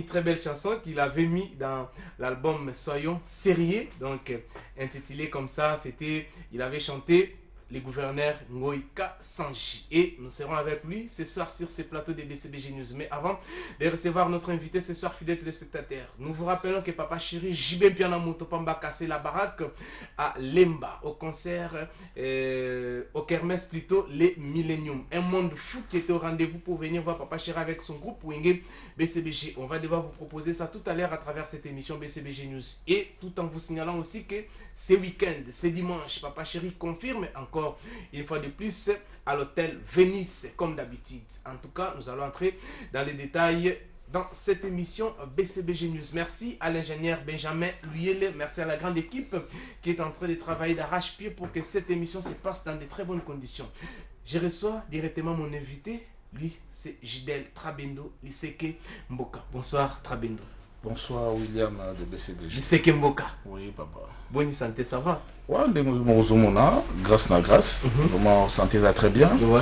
une très belle chanson qu'il avait mis dans l'album Soyons Sérieux, donc intitulé comme ça. C'était, il avait chanté le gouverneur Ngoïka Sanji. Et nous serons avec lui ce soir sur ce plateau de BCBG News. Mais avant de recevoir notre invité ce soir, fidèles téléspectateurs, nous vous rappelons que Papa Chéri JB Piana Motopamba cassé la baraque à Lemba, au concert, au Kermesse plutôt, les Millennium. Un monde fou qui était au rendez-vous pour venir voir Papa Chéri avec son groupe Wingé BCBG. On va devoir vous proposer ça tout à l'heure à travers cette émission BCBG News. Et tout en vous signalant aussi que ce week-end, ce dimanche, Papa Chéri confirme encore une fois de plus à l'hôtel Venice comme d'habitude. En tout cas, nous allons entrer dans les détails dans cette émission BCBG News. Merci à l'ingénieur Benjamin Luyele, merci à la grande équipe qui est en train de travailler d'arrache-pied pour que cette émission se passe dans de très bonnes conditions. Je reçois directement mon invité, lui c'est Gidel Trabendo Liseke Mboka. Bonsoir Trabendo. Bonsoir William de BCBG. Liseke Mboka. Oui papa. Bonne santé, ça va? Ouais, grâce na grâce. Vraiment santé ça très bien. Ouais.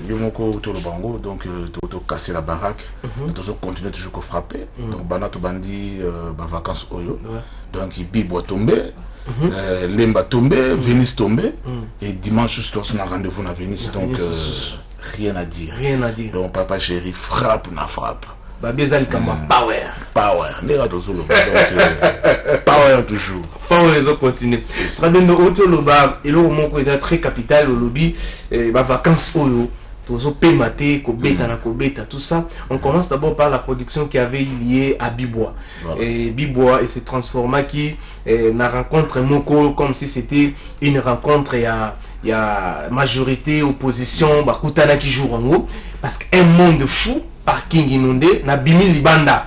Yomoko Tolobango, donc tu casser la baraque. Tu continuer toujours à frapper. Donc bana tu bandi vacances oyo. Donc il bibo tombé. Lemba tombé, Venise tombé. Et dimanche on a rendez-vous à Venise. Donc rien à dire. Rien à dire. Donc Papa Chéri frappe na frappe. Power. Power. Power toujours. Power les autres continuent. Trabendo Otoloba, et là au moment où ils sont très capital au lobby, vacances oyo, tozo pemate, kobeta na kobeta, tout ça. On commence d'abord par la production qui avait lié à Bibois. Voilà. Et Bibois et se transforma qui na rencontre Moko comme si c'était une rencontre il y a majorité opposition bakutana qui joue en haut parce qu'un monde fou parking inondé na bimi libanda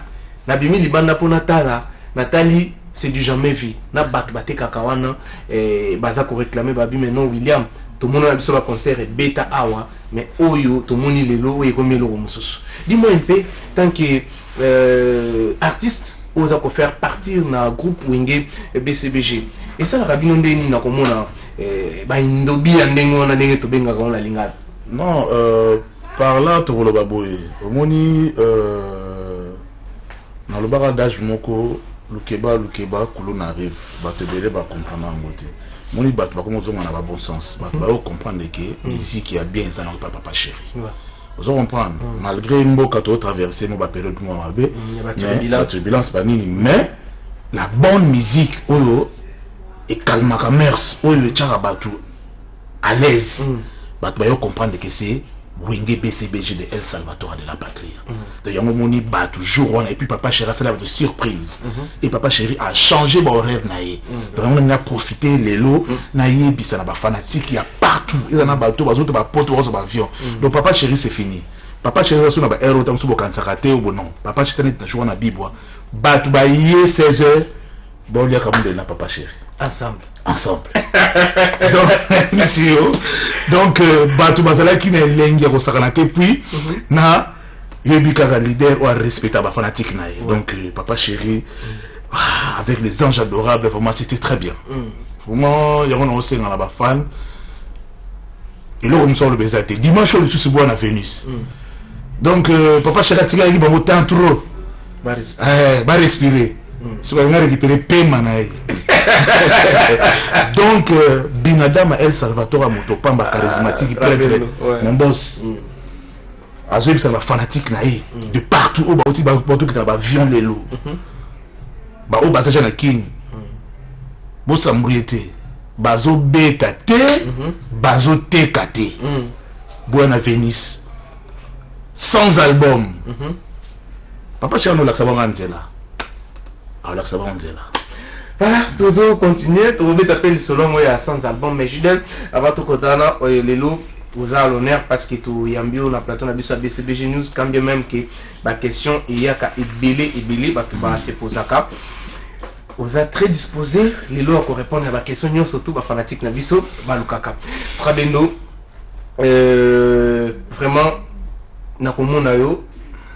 pour Nathalie c'est du jamais vu na batbate kakawana baza ko réclamer babi maintenant William tout le monde a vu concert beta awa mais oyo tout le monde lelo et comme le mususu dis-moi un peu tant que artiste osa ko faire partir na groupe Wingé BCBG et ça la rabino ndeni na komona ba indobi andengo na ndenge to benga ko la lingala non par là tu le baboye omoni dans le baradage moko lukeba kulo n'arrive ba te bele ba comprendre ngote moni ba ba comme na ba bon sens ba comprendre que ici qui a bien ça dans Papa Chéri. Vous comprendre malgré mboka to traverser mo ba période mo mabe la turbulence pas nini mais la bonne musique oyo et calme commerce oyo tchara batu à l'aise ba to comprendre que c'est Wingé BCBG de El Salvatore de la patrie. D'ailleurs, mon bat toujours et puis Papa Chéri c'est la surprise. Et Papa Chéri a changé mon rêve naïe. Donc on a profité les lots naïe puis ça n'a pas fanatique il y a partout. Ils en a bateau, bateau, pote, avion. Donc Papa Chéri c'est fini. Papa Chéri sur na héros tam sur kansakate ou non. Papa Chéri na jouer na Bibois. Batou ba yé 16h. Bon il y a comme de na Papa Chéri. Ensemble. Donc monsieur donc batou bazala qui n'est lengi ko sakana ke puis na yebi ka leader ou respecter ba fanatique na donc Papa Chéri avec les anges adorables vraiment c'était très bien vraiment il y a on aussi dans la ba fan et là on sort le baiser dimanche le sous bois na Venise donc Papa Chéri tika yi ba motan trop ba respirer c'est pas venir récupérer paiement na donc Binadama El Salvatore Motopamba charismatique prêtre mon boss azoïb ça va fanatique naïe de partout au baoti bato qui va avion les lots ba au basage na king bossa mbriete bazo beta te bazo tekate Buena Venise sans album Papa Chéri no la sabanga nzela alors ça va on dit là. Voilà, tous on continue, tout le monde appelle selon moi à sans album mais Judel avant tout kotana les lots vous a l'honneur parce que tout yambio na plateau na biso BCBG News quand bien même que la question il y a ka ebele ba tout ba se posaka. Vous êtes très disposé les lots à répondre à la question surtout ba fanatique na biso ba lukaka. Trabendo vraiment na komona yo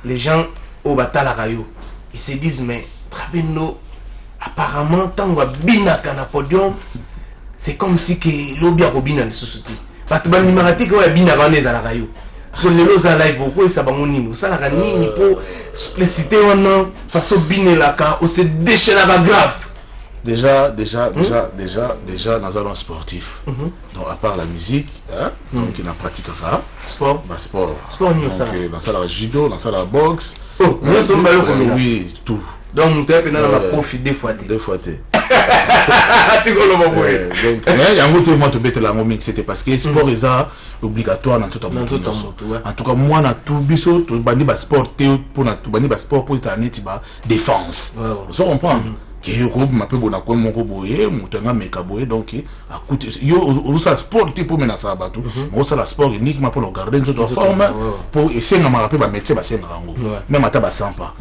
les gens au batala rayo ils se disent mais Trabendo apparemment tant bina kana podium c'est comme si que lobby a robina le société parce que banimarati ko bina vaneza la rayo parce que les lots à live beaucoup ça va monini ça la nini pour expliciter on façon binelaka on se déchaîner la grave. Déjà, dans un salon sportif. Donc, à part la musique, hein, donc il a pratiqué sport. Sport. Sport, donc, dans ça la judo, dans ça la boxe. Oh, oui, tout. Donc, tu as profité des fois. Deux fois. Donc, il y a un autre moment de bête la momie, c'était parce que sport est obligatoire dans tout le monde. En tout cas, moi, dans tout biso, tout bandi bas sport, pour tout bandi bas sport, pour ça défense. Vous comprenez? Que yo mape bona ko moko boye mutanga meka boye donc à côté yo ça sport tipo mena ça bato mo ça la sport uniquement pour le garder notre forme pour essayer de me ba métier ba senga ngo même ata ba sampa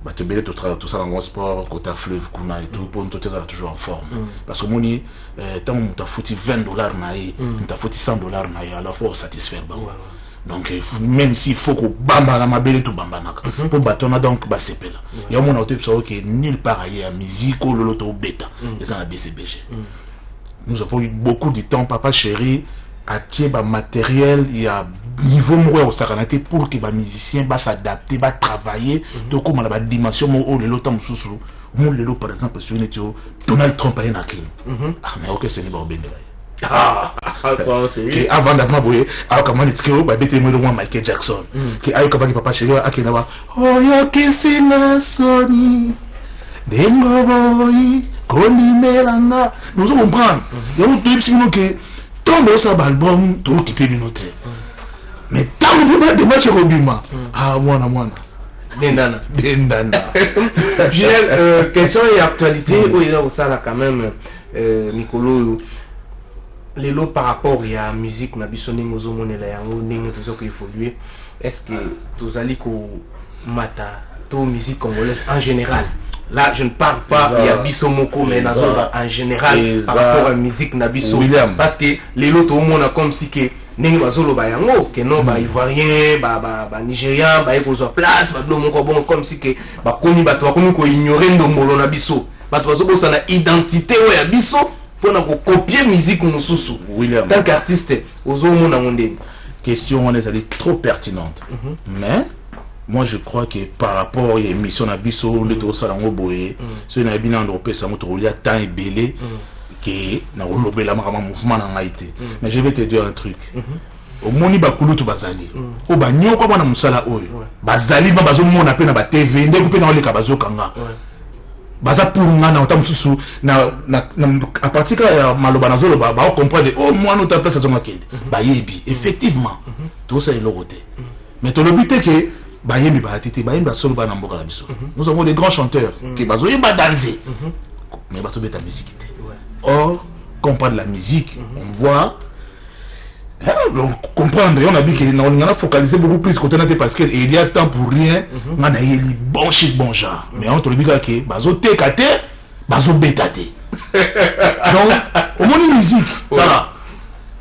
ba te belé tout ça dans sport côté fleuve kuna et tout pour nous tous toujours en forme parce que moni tant on t'a foutu $20 naï on t'a foutu $100 naï alors faut satisfaire ba. Donc même s'il faut que bamba la mabele tout bamba naka pour batona donc ba sepela il y a mon autre que nulle part ailleurs musique ou loloto bêta et ça la BCBG. Nous avons eu beaucoup de temps papa chéri à tirer ba matériel il y a niveau moi au sakanate pour que ba musicien va s'adapter va travailler donc comme la dimension mo le lota mususu mon lelo par exemple sur une Donald Trump a une akine mais OK c'est ni ba obende. Avant d'avant boye alors comment dit que ba bete mo de Michael Jackson que ayo kabaki papa chéri akina ba oh yo kisina soni dengo boy koni melanga nous comprendre il y a un truc sinon que tombe ça album tout type minute mais tant vous pas de match robima mwana dendana question et actualité où il y a ça là quand même Nicolo les lots par rapport à la musique na bisoni ngozo monela yango ndenge tozo ko évoluer est-ce que tous allez ko mata to musique congolaise en général là je ne parle pas il y a bisomoko mais en général par rapport à la musique na biso parce que les lots tout monde comme si que ndenge bazolo ba yango que non ba ivoirien ba nigérien ba ekozo place ba blo moko bon comme si que ba komi ba to komi ko ignorer ndombolo na biso ba to zo na identité o ya biso pour copier musique mususu William tant qu'artiste ozo mona ngondé question on est trop pertinente mais moi je crois que par rapport à l'émission na biso le to sala ngoboye so na bina ndo pesa moto lia temps belé que na olobela makama mouvement na ngaité mais je vais te dire un truc au moni bakulutu bazali o banyoko bana musala oyo bazali ba bazo mona pe na ba TV ndeko pe na oleka bazo kanga baza pour ngana otamsusu na à partir ya maloba nazolo ba comprendre oh moi nous ta place zonga kende ba yebi effectivement tout ça est le côté mais to le but est que ba yebi ba tete ba yemba solo ba na mboka la biso nous avons des grands chanteurs qui bazo yemba danser mais ba to beta musique or comprendre la musique on voit donc comprendre on a dit qu'on a focalisé beaucoup plus côté naté parce que il y a temps pour rien on a eu bon shit bon genre mais on te le dit que bazo tekate bazo betate donc au moins musique voilà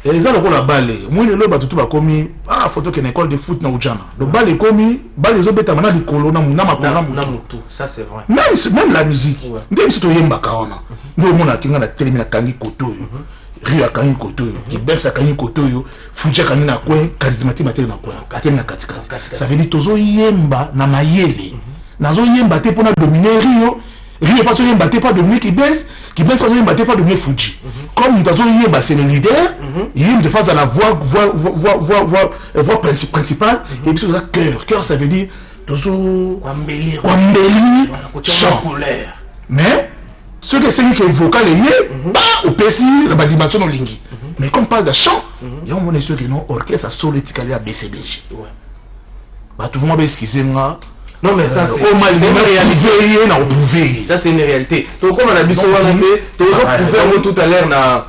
et ça le la balle moi le ba tout ba komi photo que école de foot na ujana le balle komi balle zo beta mana likolo na makona mutu ça c'est vrai même la musique même si to yemba kaona ndio mona kinga na terminer kangi kotoyo Ria kanyi kotoyo, Kibesa kanyi kotoyo, Fuja kanyi na kwen, charismatique materi na kwen, na katikati. Ça veut dire tozo yemba na mayele. Nazo yemba te pona dominer Rio pas yemba te pas dominer Kibesa pas yemba te pas dominer Fuji. Comme tozo yemba c'est le leader, il est de face à la voix principale et puis ça cœur ça veut dire tozo kwambeli chant. Mais ce que c'est que vocal est au PC la dimension au lingi mais comme parle de chant il y a un moment que non orchestre solo ticali à BCBG bah tout le monde excuser moi non mais ça c'est une réalité ça c'est une réalité donc comme on a dit souvent toujours tout à l'heure na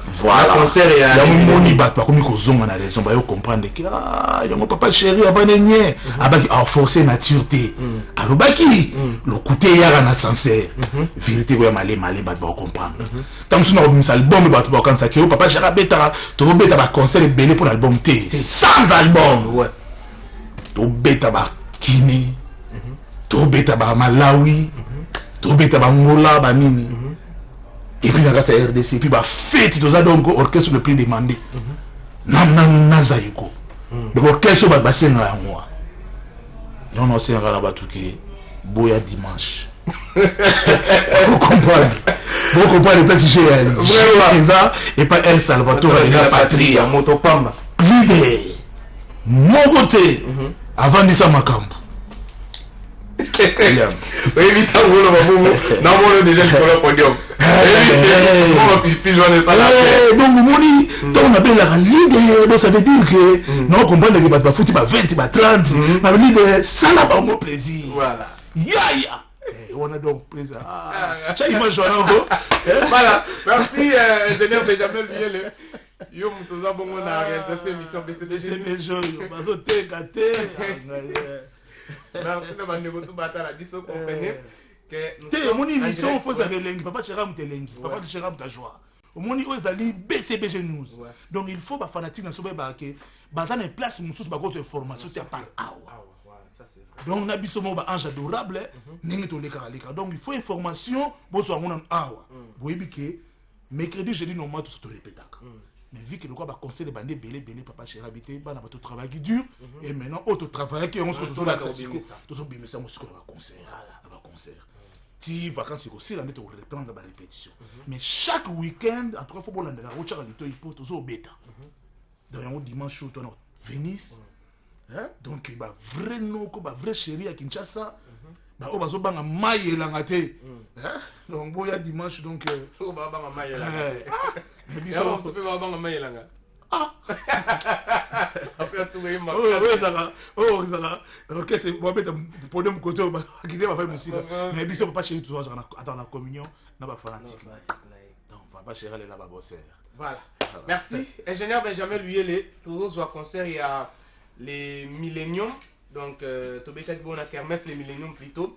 concert et il y a un moni bat pas comme kozonga na raison ba yo comprendre que il y a mon papa chéri abanenye abaki a forcer natureté alobaki le côté ya na sincère vérité ko ya malé bat ba comprendre tant que nous avons album bat ba quand ça que papa chéri beta to beta ba concert belé pour l'album T sans album ouais to beta ba kini to beta ba Malawi to beta ba Ngola ba nini et puis la RDC puis ba fête to za donc orchestre le plus demandé na zaiko donc quel soit bassin là moi et on a aussi un rabat tout qui boya dimanche vous comprenez pas si j'ai allé et pas El Salvatore et la patrie Motopamba leader mon côté avant de ça makambo oui vite ngolo babubu na molo déjà sur le podium donc moni donc on appelle la leader donc ça veut dire que non comprendre que ba fouti ba 20 ba 30 ba leader ça n'a pas mon plaisir voilà ya on a donc plaisir ça image voilà merci ingénieur Benjamin Luyele yo mutoza bongo na réalisation émission BCBG yo bazo teka te merci na bandeko to batala biso comprenez que nous sommes moni émission faut ça belengi papa chera mutelengi papa chera mutajoa omoni oyo ezali BCBG news donc il faut ba fanatique na sobe ba ke baza na place mususu ba ko information te par awa donc na biso mo ba ange adorable ningi to leka leka donc il faut information bo so ngona awa boyebi ke mercredi jeudi normalement tout se te répétaka mais vu que le quoi va conseiller les bandés belé papa chéri habité bah n'a pas tout travail qui dure et maintenant autre travail qui on se retrouve là tout bien mais ça moi ce qu'on va concert ti vacances aussi là on reprendre la répétition mais chaque week-end à trois fois pour l'année la route à l'ito il peut toujours bêta donc un dimanche où on Venise donc bah vrai no ko bah vrai chéri à Kinshasa bah on va se banga maille langate donc boya dimanche donc faut ba banga maille mais biso on se fait ba banga maille langa après tout le monde ça ok c'est bon mettre podium côté qui va faire musique mais biso papa chéri toujours dans la communion na ba fanatique donc papa chéri là ba bosser voilà merci ingénieur Benjamin Luyele toujours au concert il y a les Millennium donc tobekaki bona kermesse les Millennium plutôt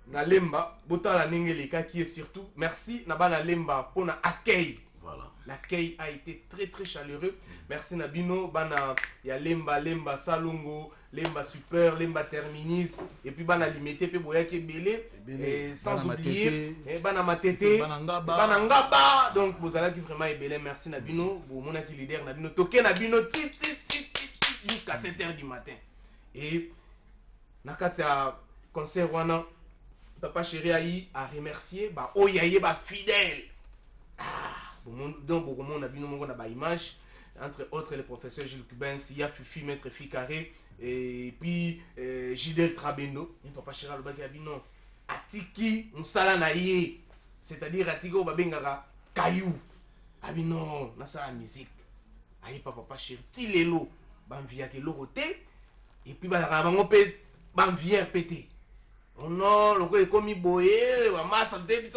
na lemba bota la nengeleka qui est surtout merci na bana lemba pour na accueil. Voilà. L'accueil a été très chaleureux. Merci Nabino bana ya lemba salongo lemba super lemba terminis et puis bana limité pe boyaki belé et sans oublier bana matete bana ngaba donc vous allez qui vraiment belé merci Nabino vous mona qui leader Nabino toké Nabino jusqu'à 7h du matin et nakati ya concert wana papa chéri ayi a remercier ba oyaye ba fidèle donc beaucoup de monde a vu nos images entre autres le professeur Gilles Cubain, Sia Fufi, Maître Ficaré et puis Gidel Trabendo. Il ne faut pas chercher le bac à bino. Atiki, Moussala Naye, c'est-à-dire Atiko Babengara, Caillou. Abino, Nasa la musique. Aïe, papa chéri, Tilelo, Bamvia qui l'oroté, et puis Barabango Bamvia pété. Oh non, le gars est comme boyé, masse en débit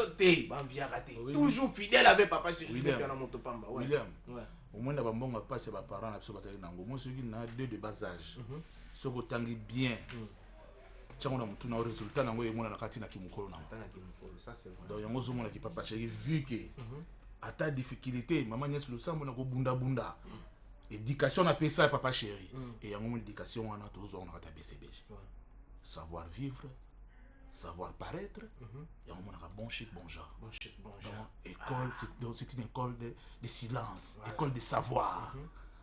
Bamvia raté. Toujours fidèle avec papa chéri. William. Au moins, on va passer par parents à ce bataille nango. Moi, ceux qui ont deux de bas âge, ceux qui ont bien. Tiens, on a tout un résultat nango et moi on a katina qui mukolo nango. Ça c'est vrai. Donc, il y a un moment qui papa chéri vu que à ta difficulté, maman n'y a sur le sang, on a go bunda. Éducation a payé ça papa chéri. Et il y a une éducation on a toujours on a ta BCBG. Savoir vivre. Savoir paraître, il y a un moment bon chic, bon genre. École, c'est une école de silence, école de savoir.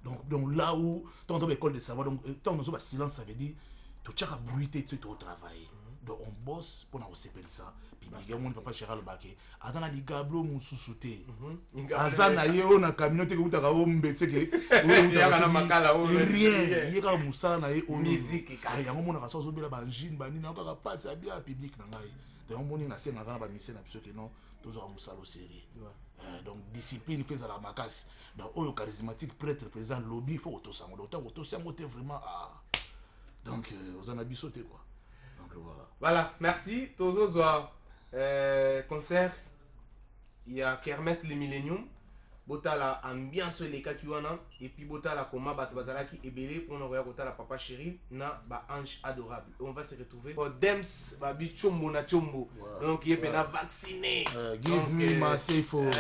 Donc là où, tant que école de savoir, donc tant que silence, ça veut dire que tu as bruité, tu as travaillé. Donc on bosse pour nous séparer ça. Puis il y a un papa chéri le baquet. Azana di gablo mususute. Azana yeo na communauté que vous avez ombete que. Il y a na makala rien. Il y a musala na yeo musique. Il y a un moment na kaso bela banjine bani na ka passe bien public na ngai. Donc on na senga na ba mission na biso que non toujours musala série. Donc discipline fait à la makasi. Donc oyo charismatique prêtre président lobby il faut autosango. Donc autosango t'es vraiment donc aux anabisoté quoi. Voilà, merci. Tous concert. Il y a Kermesse les Millennium. Bota la ambiance les kakiwana. Et puis bota la coma batbazaraki et belé. On envoie bota la papa chéri. Na ba ange adorable. On va se retrouver. Dems babi chombo na chombo. Donc il est vacciné. Give me my safe for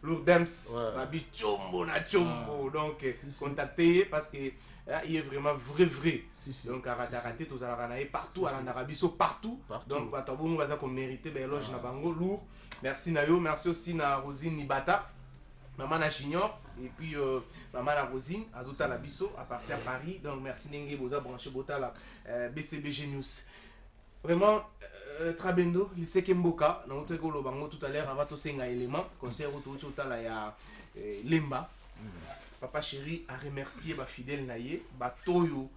Lourdems. Babi chombo na chombo. Donc contactez parce que il est vraiment vrai. Donc à rater tous à la partout à l'Arabie partout. Donc on va mériter l'éloge na bango lourd. Merci Nayo, merci aussi na Rosine Nibata. maman na Junior et puis maman la Rosine azota la biso à partir à Paris. Donc merci Nenge boza branché botala BCBG News. Vraiment Trabendo, il sait Mboka na oteko lo bango tout à l'heure avant to senga élément concert autour tala ya Lemba. Papa chéri a remercié ba fidèle naie ba toyo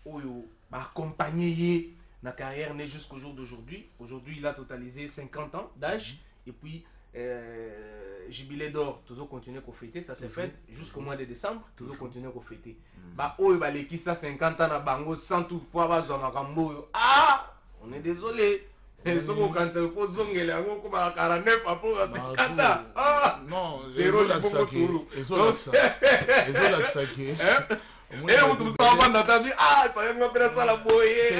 oyo ba accompagné na carrière né jusqu'au jour d'aujourd'hui. Aujourd'hui, il a totalisé 50 ans d'âge et puis jubilé d'or, toujours continuer à fêter, ça s'est fait jusqu'au mois de décembre, toujours continuer à fêter. Bah oyo ba leki ça 50 ans na bango sans toutefois ba zo makambo. Ah, on est désolé. Soko quand il faut zongele yango ko ba 49 après 50 ans. Ah non, zéro la Saki. Et on trouve ça en bas ah, il fallait m'appeler ça la boye.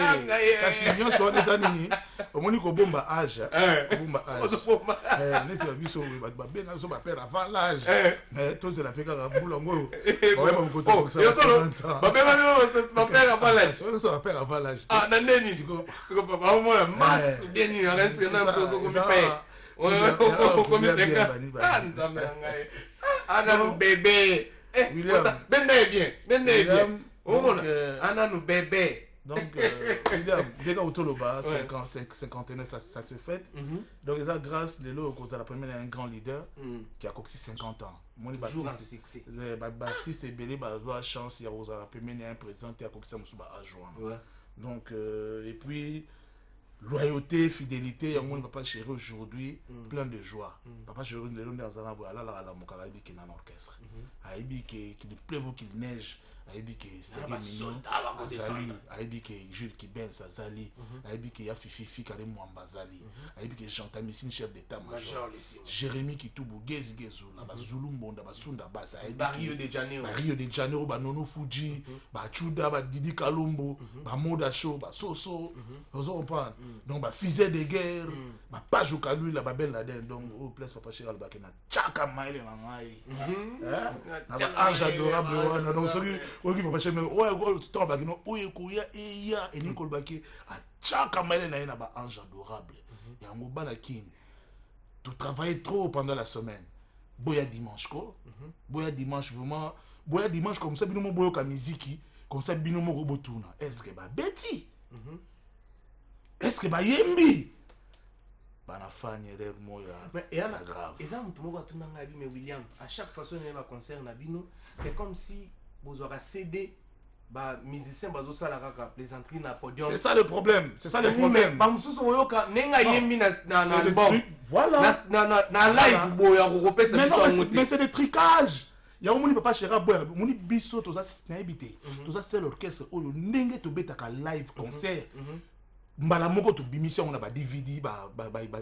Kasi nyo so des nini. Omoni ko bomba âge. Bomba âge. Neti ba biso ba benga so ba père avant l'âge. To se la peka ka bulongo. Ba ba ko to ça. Ba ba père avant l'âge. So ba père avant l'âge. Ah, na neni. Siko papa moi masse bien ni rien c'est na to so ko mi paye. Ko mi seka. Ah, nzambe ngai. Ana bébé. William, bien, bien. Anna nous bébé. Donc, William, dès qu'on tourne au bas, 51, ça se fait. Donc, ça, grâce à l'eau, à la première, un grand leader qui a coxé 50 ans. Moi, Baptiste et Bélé, la chance, il y a la première, un président qui a coxé à juin. Donc, et puis, loyauté, fidélité, il y a un papa chéri aujourd'hui, plein de joie. Papa chéri, il est dans un arbre, là, la Mokarabi qui est dans l'orchestre. Aïbi qu'il pleuve, qu'il neige. Aïbi que c'est mignon, Azali, Aïbi que Jules qui bense Azali, Aïbi que Yafifi Karim Mwambazali, Aïbi que Jean Tamissine chef d'état-major, Jérémy qui tout Bougez Gezou, la Zulumbonda, Basunda Basa, Rio de Janeiro, Rio de Janeiro, Nono Fuji, Chuda, Didi Kalumbo, Moda Show, Soso, donc Fizet de guerre, Page au Kalou, la Babel Laden, donc au place Papa Chéral Bakena, Tchaka Maïle Nangaï, Ange adorable, donc celui. Oui, papa chéri, ouais, tu t'en vas non, oui, couilla et ya et Nicole Baké à chaque amène na ba ange adorable. Il y a un mot kin. Tu travailles trop pendant la semaine. Boya dimanche quoi. Boya dimanche vraiment. Boya dimanche comme ça binomo boyo ka musique, comme ça binomo robotuna. Est-ce que ba Betty? Est-ce que ba Yembi? Bana fani erreur moya. Mais et ana grave. Et ça mutu moko tunanga bi mais William, à chaque fois que on va concert na bino, c'est comme si vous aurez cédé bah musicien bazo sala kaka plaisanterie na podium. C'est ça le problème, c'est ça le problème. Ba mususu oyoka nenga yembi na album. Voilà. Na live boya ko kopesa biso. Mais c'est des tricages. Ya omoni papa chéra boya, moni biso toza na ebité. Toza c'est l'orchestre oyo ndenge to betaka live concert. Mbala moko to bimission on a ba DVD ba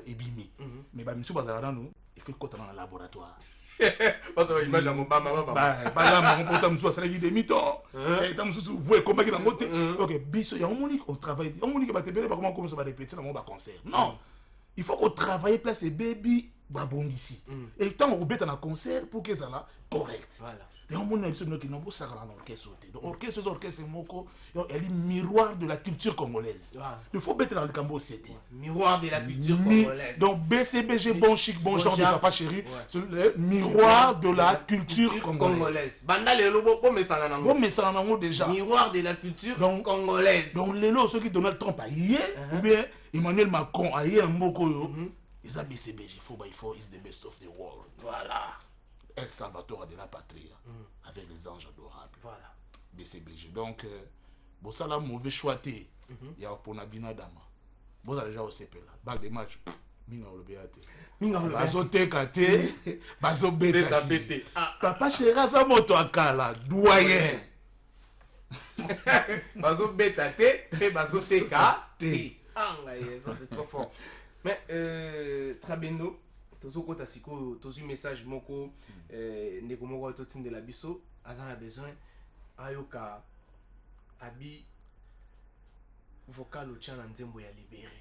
ebimi. Mais ba misu bazala nanu, il faut kota na laboratoire. Parce que l'image à mon bama. Bah là, mon pote, je suis des mythos. Et tu me vois comment il a monté. Ok, biso, il y a un monique, on travaille. On monique, bah, t'es bien, comment on va répéter dans mon concert. Non, il faut qu'on travaille place et baby, bah, bon ici. Et tant on bête dans un concert pour que ça là correct. Voilà. Et on monique, il y a un ça dans l'orchestre. Donc, orchestre, moko, il y a le miroir de la culture congolaise. Il faut bête dans le Cambo c'était. Miroir de la culture congolaise. Donc, BCBG, bon chic, bon genre de papa chéri, c'est le miroir de la culture congolaise. Banda le lobo, mais ça en a bon, mais ça en a déjà. Miroir de la culture congolaise. Donc, les lots, ceux qui Donald Trump a hier, ou bien Emmanuel Macron a hier, Moko, ils ont BCBG, il faut, is the best of the world. Voilà. El Salvatore de la patrie, avec les anges adorables. Voilà. BCBG. Donc, bon, ça là, mauvais choix, il y a pour Nabina Dama. Bon, ça déjà au CP là. Balle de match, Mina ou le Béate. Bazo Tekate, Bazo Bétate. Papa Chéra, ça moto à Kala, doyen. Bazo Bétate, et Bazo Tekate. Ah, ça c'est trop fort. Mais, Trabendo. Tozo kota siko tozu message moko ndeko moko to tinde la biso azana besoin ayoka abi vocal o tchana nzembo ya libéré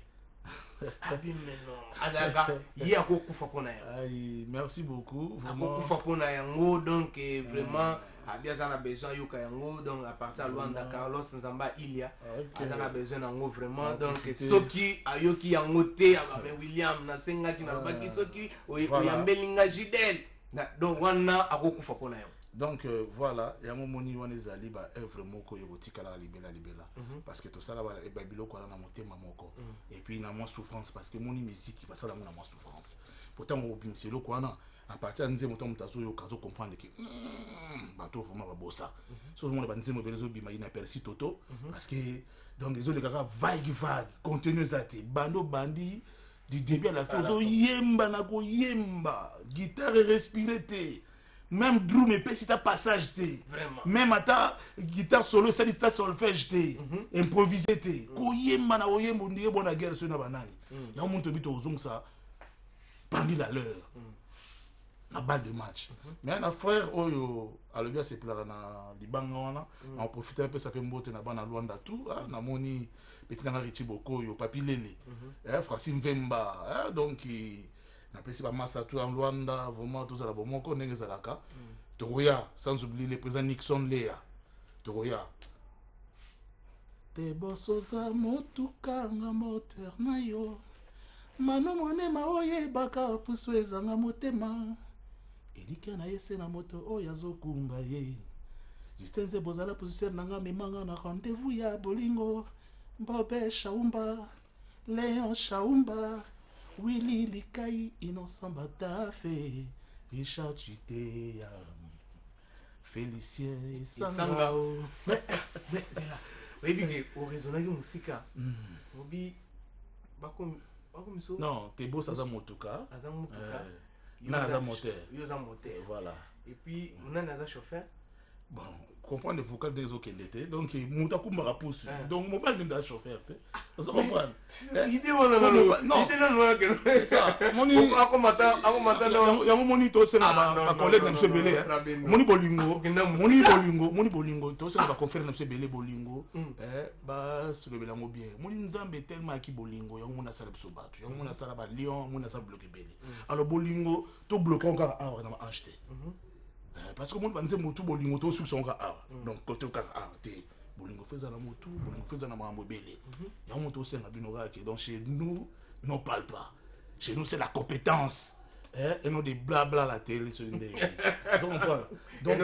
abi maintenant azaka ya ko kufa pona ya ai merci beaucoup vraiment kufa pona yango donc vraiment abi azana besoin ayoka yango donc à partir de Luanda Carlos Nzamba Ilia azana besoin yango vraiment donc soki ayoki yango te aba mais William na senga ki na baki soki oyambelinga Jidel Donc wana akokufa pona yo. Donc voilà, il y a un moment où on est allé bah vraiment ko yobotika la libela parce que tout ça là et bah biloko na motema moko et puis na moins souffrance parce que mon musique qui passe là mon moins souffrance. Pourtant on c'est le quoi na à partir de nzemo tombe tazo yo kazo comprendre que bato vraiment ba bossa. So le monde ba nzemo belezo bima ina persi toto parce que donc les autres gars vague contenu zati bando bandi du début à la fin zo yemba na ko yemba guitare respirer même drum et si t'as passage t'es même à ta guitare solo ça dit ta solfège t'es improvisé t'es koyemba na oyemba ndiye bona guerre sur na banani ya mon to bito ozong ça parmi la leur na balle de match mais un frère oyo alobia c'est plara na libanga wana on profite un peu ça fait mbote na bana Luanda tout na moni petit na Richi Boko yo papi lele Francine Vemba donc na pesi ba massa tout en Luanda vraiment tout ça la bomoko ndenge zalaka toya sans oublier le président Nixon Lea toya te bosoza motuka nga moteur na yo mano monema oyebaka pusu ezanga motema elika na yese na moto oyo azokumba ye Justin Zebozala position nanga memanga na rendez-vous ya bolingo Bobe Shaumba Léon Shaumba Willy Likai Innocent Batafe Richard Chitea Félicien Sanga oui bien au raisonnage musika obi bako non t'es beau ça za motoka na za moteur voilà et puis on a un chauffeur bon comprendre le vocal des autres l'été donc muta kumba pousse donc mon pas d'un chauffeur tu comprendre idée non c'est ça moni ya moni to se na ba collègue na monsieur Belé moni bolingo to se na ba confrère na monsieur Belé bolingo ba se le belango bien moni nzambe tellement ki bolingo ya mona sala biso batu ya mona sala ba lion mona sala bloquer Belé alors bolingo to bloquer encore à na acheter parce que mon banze motu bolingo to sur son gars donc côté ka té bolingo faisait na motu bolingo faisait na mambo belé ya moto c'est na binora que donc chez nous non parle pas chez nous c'est la compétence et non des blabla la télé sur une ça on parle donc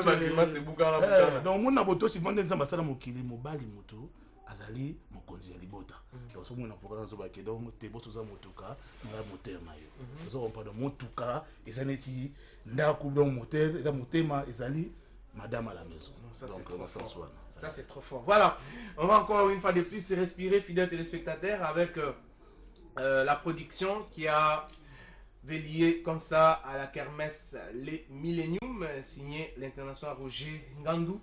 c'est bouka donc mon aboto si vendre nzamba sala mokili mobali moto azali mokonzi ya libota donc so mona foka na zoba ke donc te boso za motuka na moteur na yo so on parle de motuka ezaneti ndaku donc moteur la motema ezali madame à la maison donc on va s'asseoir ça c'est trop fort voilà on va encore une fois de plus respirer fidèles téléspectateurs avec la production qui a veillé comme ça à la kermesse les Millennium signé l'international Roger Ngandou.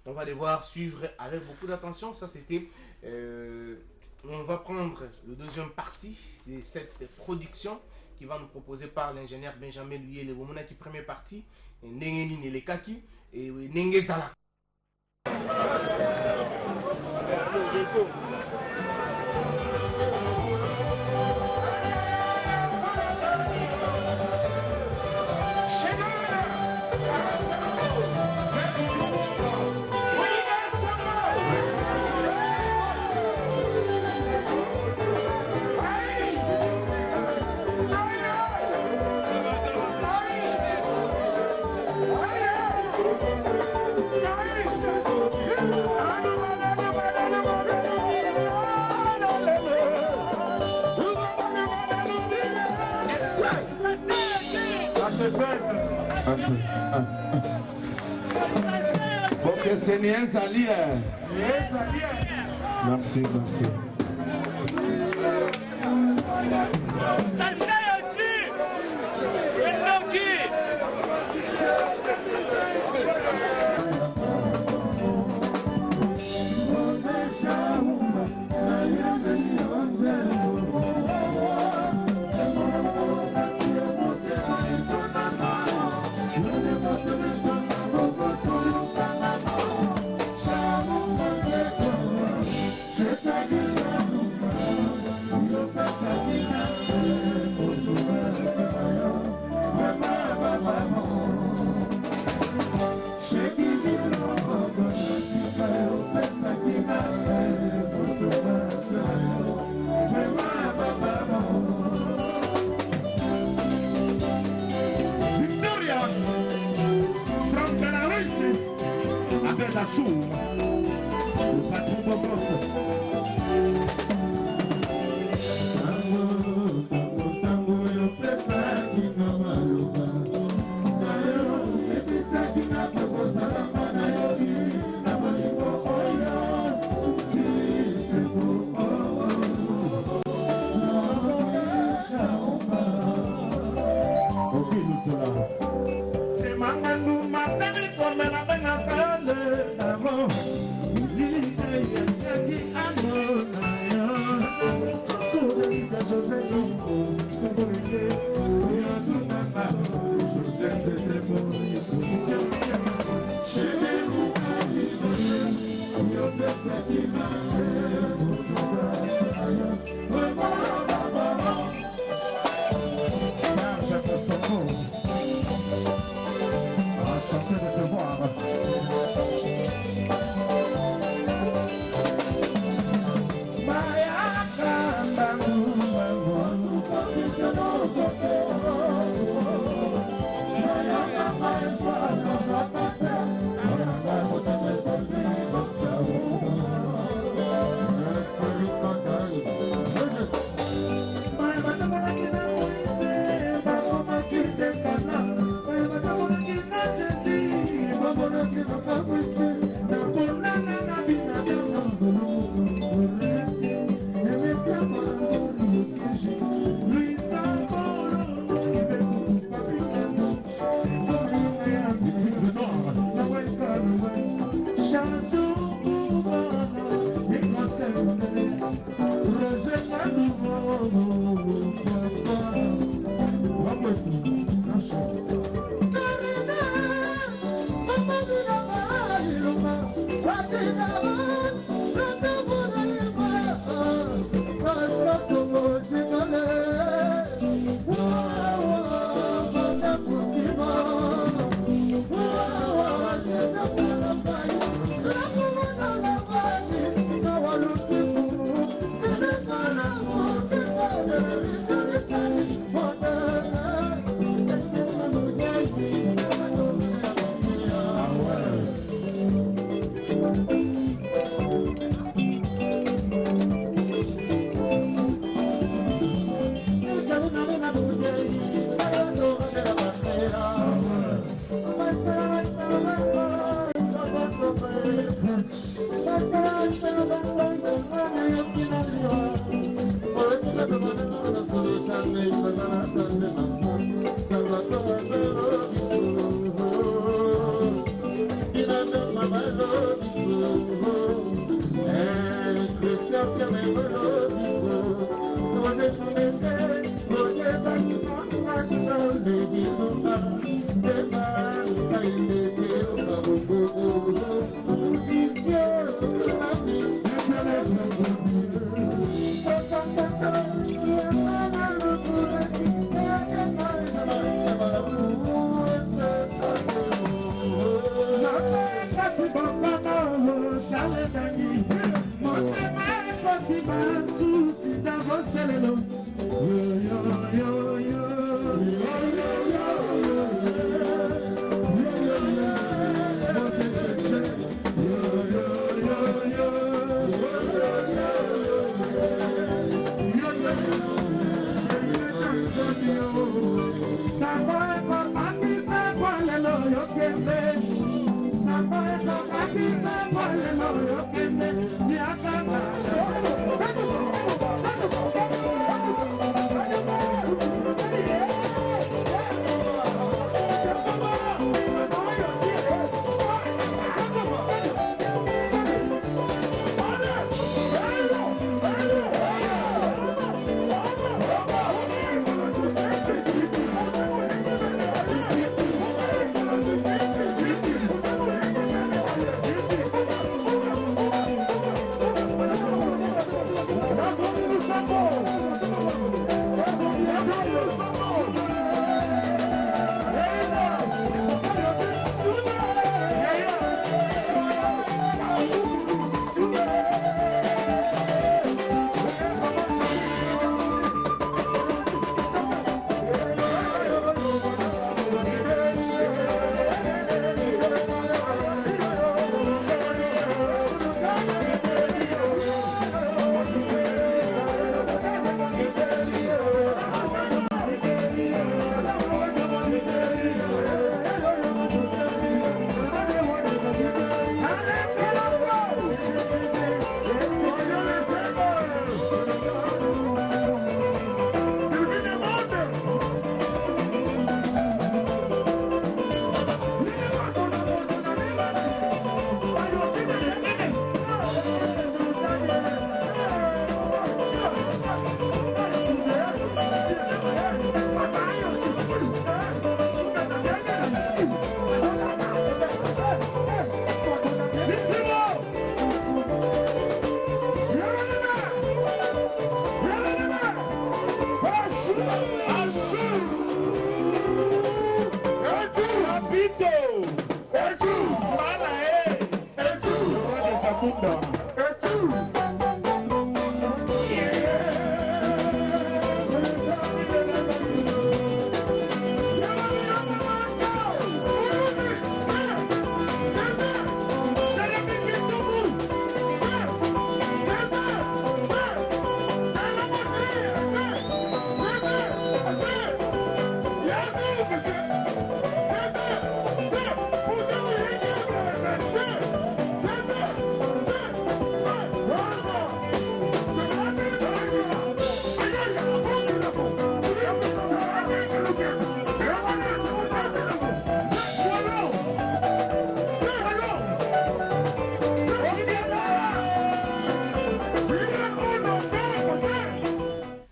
On va devoir suivre avec beaucoup d'attention. Ça, c'était... on va prendre le deuxième partie de cette production qui va nous proposer par l'ingénieur Benjamin Luyé, le Womona qui première partie, Nengenine les Kaki et Nengezala. Ok, c'est Nien Zalier. Merci, merci. Satina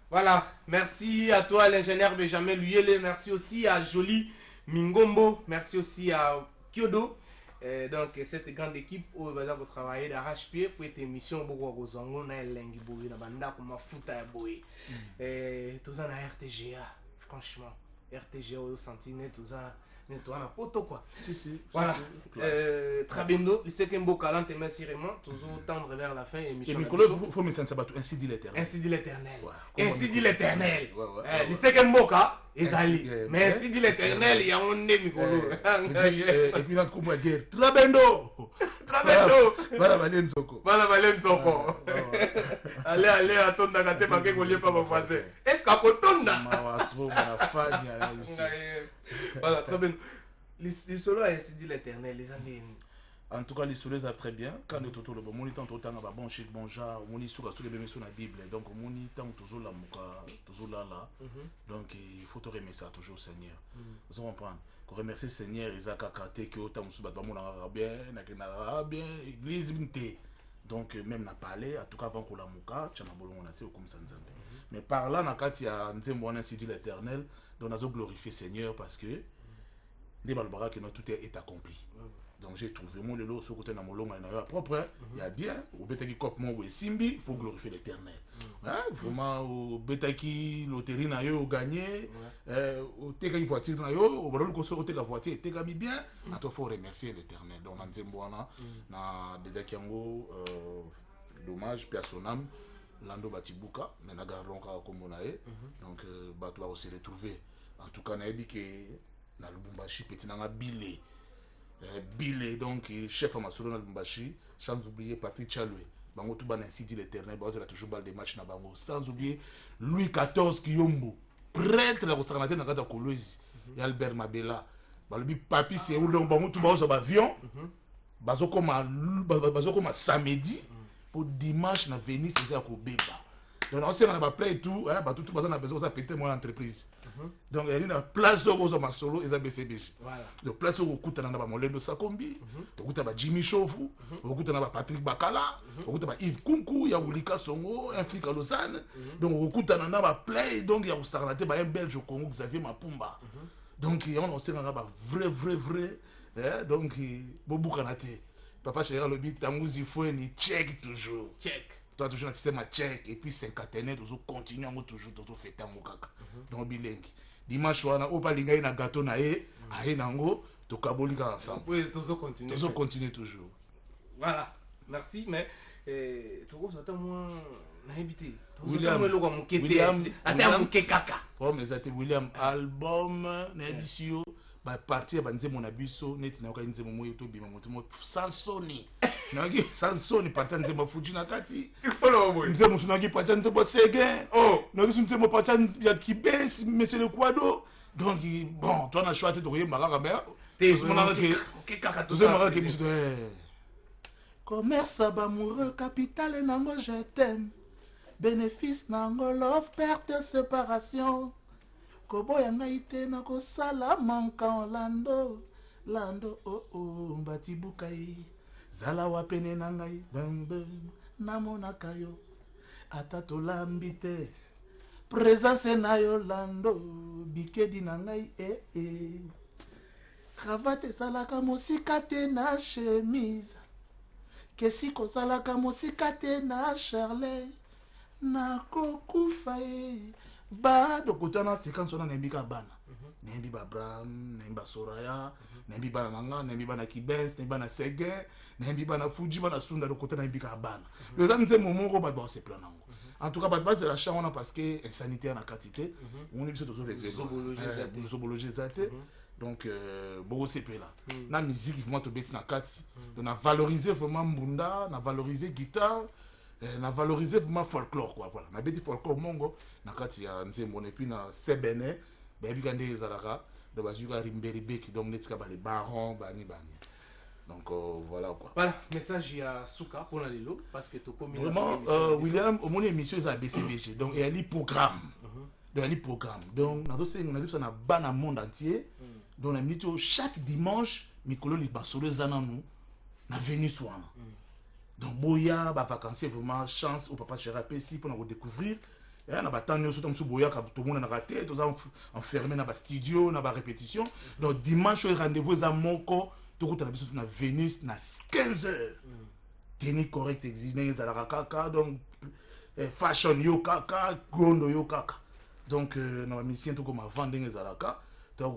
Voilà, merci à toi l'ingénieur Benjamin Luyele, merci aussi à Jolie Mingombo, merci aussi à Kyodo. Donc cette grande équipe où va travailler d'arrache-pied pour cette émission beaucoup rozongo na elengi boy na banda ko mafuta ya boy. Tout ça na RTGA, franchement, RTGA au sentine tout ça nettoie na poto quoi. Si. Voilà. Trabendo, il sait qu'un beau calent te merci vraiment, toujours tendre vers la fin émission. Et Nicolas, faut me sentir bateau, ainsi dit l'Éternel. Ainsi dit l'Éternel. Ainsi dit l'Éternel. Il sait qu'un beau cas, Ezali. Mais ainsi dit l'Éternel, il y a un nez Nicolas. Et puis là, comme moi, guerre. Trabendo. Voilà, Valenzoko. Allez, attends, à tes paquets qu'on n'y pas mon français. Est-ce qu'à Kotonda? Voilà, très bien. Les solos, ainsi dit l'Éternel, les années. En tout cas, les solos savent très bien. Quand nous sommes le bon temps, bon chic, bon genre, on est sur les bébés sur la Bible. Donc, on est toujours là, toujours là. Donc, il faut te remercier toujours, Seigneur. Vous comprenez? Qu'on remercie Seigneur, Isaac Kakate, qui est autant de soubat, mon arabien, bien, église, donc, même n'a parlé, en tout cas, avant qu'on la mouka, tu as on a comme ça. Mais par là, quand il y a un ainsi dit l'Éternel, donc, on a glorifié Seigneur parce que, dès que tout est accompli. Donc j'ai trouvé mon lelo sur côté na molonga na propre, il y a bien au betaki cop mon we simbi, faut glorifier l'Éternel. Hein, vraiment au betaki loterie na yo gagner, au teka une voiture na yo, au balol ko so la voiture, teka mi bien, à toi faut remercier l'Éternel. Donc na nzembwana na dedaki yango dommage personnel Lando Batibuka, mais na gardons ka komonae. Donc bato va se retrouver. En tout cas na ebi que na Lubumbashi petit na bilé. Bilé, donc chef à Masolo na Lubumbashi, sans oublier Patrick Chaloué. Bango tout ban ainsi dit l'Éternel, il a toujours balle des matchs na bango. Sans oublier Louis XIV Kiyombo, prêtre la Rosarnate na Kata Kolwezi, et Albert Mabela. Balobi papi c'est où donc bango tout bango sur avion. Bazo comme samedi pour dimanche na Venise c'est à Kobeba. Donc on sait on a plein et tout, hein, bah tout bazana besoin ça péter mon entreprise. Donc il y a une place où on a solo et BCBG. Voilà. Donc place où on coûte na ba Molendo Sakombi, on coûte ba Jimmy Chofu, on coûte na ba Patrick Bakala, on coûte ba Yves Kunku, ya Wulika Songo, Afrique à Lausanne. Donc on coûte na ba play donc il y a Sarnaté ba un Belge au Congo Xavier Mapumba. Donc on sait na ba vrai hein, donc Bobu Kanate. Papa chéri le bit Tamouzi faut ni check toujours. Check. Toi toujours un système à check et puis cinquantenaire toujours continue toujours fêter mon kaka. Donc bilingue. Dimanche on a au balinga na gâteau na e, aé nango to kabolika ensemble. Oui, toujours continuer toujours. Voilà. Merci mais tout ça attends moi na habité. William kaka. Oh mais ça William album na édition ba partir ba nzemo na biso neti na ka nzemo moyo to bima moto Sansoni nagi Sansoni partir nzemo fuji na kati nzemo tunagi partir nzemo sege nagi nzemo partir ya kibes monsieur le quado donc bon toi na choisi de yemba kaka mais te kaka tout ça commerce amoureux capital nango je t'aime bénéfice nango love perte séparation Koboya ngaite na kosala manka lando Batibukai zala wapene na ngai namona kayo ata tolambite présence na yo lando bikedi na ngai cravate salaka mosika te na chemise kesi kozalaka mosika te na Charlet na kokufa ba donc autant na séquence on a nembika bana Nembi Abraham, Nemba Soraya, Nembi Bananga, Nembi Bana Kibens, Nembi Bana Seguin, Nembi Bana Fuji, Bana Sunda, le côté Nembi Kabana. Le temps c'est mon mot, bah c'est plein d'ango. En tout cas, bah c'est la chambre parce que insanité en a quantité. On est toujours les zobologés zaté. Donc beaucoup c'est là. La musique il faut te bêter na kati. On a valorisé vraiment Mbunda, on a valorisé guitare. On a valorisé vraiment folklore quoi voilà na beti folklore mongo na kati ya nzembo et puis na sebene ba bi kande ezalaka do bazuka rimberi beki donc netika ba les barons bani donc voilà quoi voilà message ya Souka pour la lelo parce que to commune vraiment William au mon émission est à BCBG donc il y a les programmes donc les programmes donc na dossier on a dit ça na bana monde entier donc la minute chaque dimanche mikolo li basolo zananu na Venus wana. Donc, Boya, bah, vacances, vraiment, chance au papa Chéri Pessi pour nous découvrir. Et on a battu surtout sur Boya, quand tout le monde a raté, tout ça enfermé dans le studio, dans la répétition. Donc, dimanche, rendez-vous à Monco, tout le monde a Vénus, à 15h. Technique correcte existe, à la kaka, donc, fashion yo kaka, grondo yo kaka. Donc, dans la mission, tout comme avant, dans les alaka. Donc,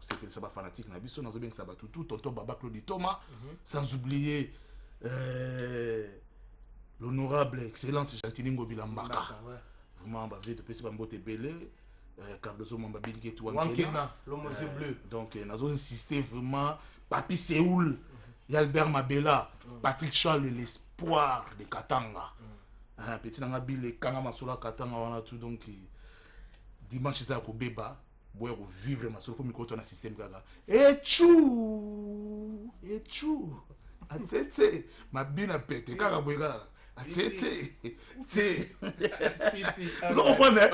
c'est ça, fanatique, na biso, nous bien que ça va tout, tonton Baba Claudie Thomas, sans oublier. L'honorable excellence Gentini Ngobila Mbaka vraiment bah vite petit bambote belé Cardozo Mamba Bilike Touankena l'homme bleu donc nazo insister vraiment Papi Séoul Albert Mabela Patrick Charles l'espoir de Katanga petit nanga bile kanga masola Katanga wana tout donc dimanche ça ko beba boye ko vivre masolo ko mikoto na système gaga et chou Atete, ma bina pète, kaka boyga. Atete, vous comprenez?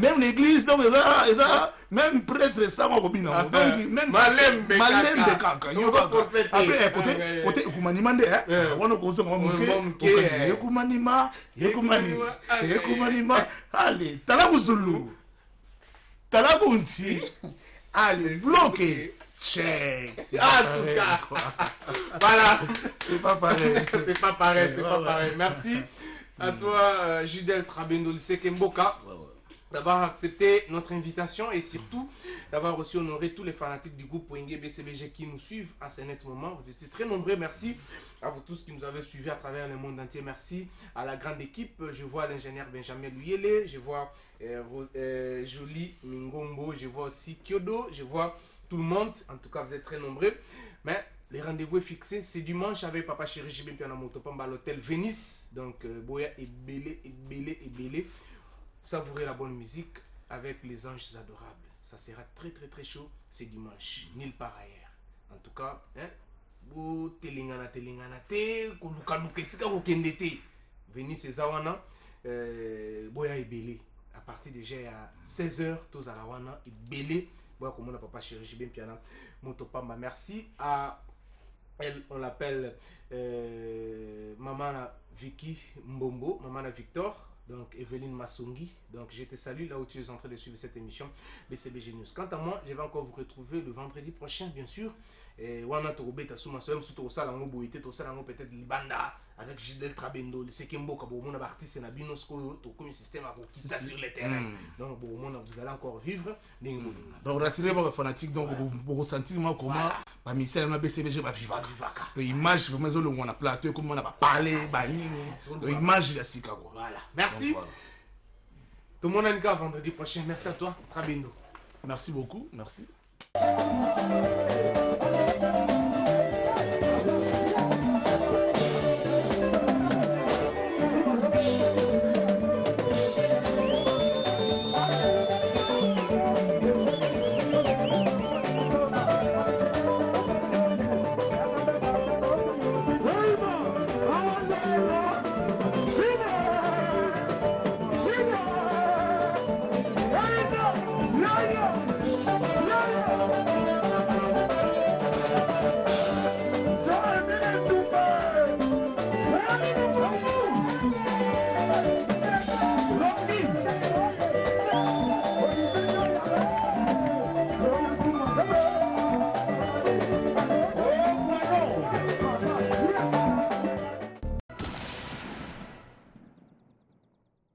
Même l'église, donc ça, même prêtre, ça va bina. Donc même malem de kaka. Après côté kumanimande, on a causé kumanima. Allez, talabuzulu, talabunti, allez bloqué. Check. C'est en tout cas. Voilà. C'est pas pareil. C'est pas pareil, c'est pas pareil. Merci à toi, Jidel Trabendo Liseke Mboka, d'avoir accepté notre invitation et surtout d'avoir aussi honoré tous les fanatiques du groupe Wenge BCBG qui nous suivent à ce net moment. Vous étiez très nombreux. Merci à vous tous qui nous avez suivis à travers le monde entier. Merci à la grande équipe. Je vois l'ingénieur Benjamin Luyele, je vois Jolie Mingombo, je vois aussi Kyodo, je vois tout le monde. En tout cas, vous êtes très nombreux. Mais les rendez-vous est fixé. C'est dimanche avec Papa Chéri JB Piana Motopamba à l'hôtel Venice. Donc, Boya est belé. Savourez la bonne musique avec les anges adorables. Ça sera très très très chaud. C'est dimanche. Nulle part ailleurs. En tout cas, telingana te, kolukaluke sika kokendete. Venice et Zawana. Boya est belé. À partir déjà à 16h, tous à la wana est belé. Boya comme on a Papa Chéri JB Piana Motopamba. Merci à elle, on l'appelle Maman Vicky Mbombo, Maman Victor. Donc Evelyne Massongi, donc je te salue là où tu es en train de suivre cette émission BCBG News. Quant à moi, je vais encore vous retrouver le vendredi prochain, bien sûr. Et Wana Torobeta Souma Soem Souto Salango Boité, Tosalango peut-être Libanda, avec Gidel Trabendo, le Sekembo, Kabo Mona Bartis et Nabinosco, comme système à quitter sur le terrain. Donc vous allez encore vivre. Donc rassurez vos fanatiques, donc vous ressentez comment parmi celles de BCBG va vivre. L'image, on a plateau, comment on a parlé, l'image de la Sika. Voilà. Merci. Voilà. Tout le monde a une gare vendredi prochain. Merci à toi, Trabendo. Merci beaucoup. Merci.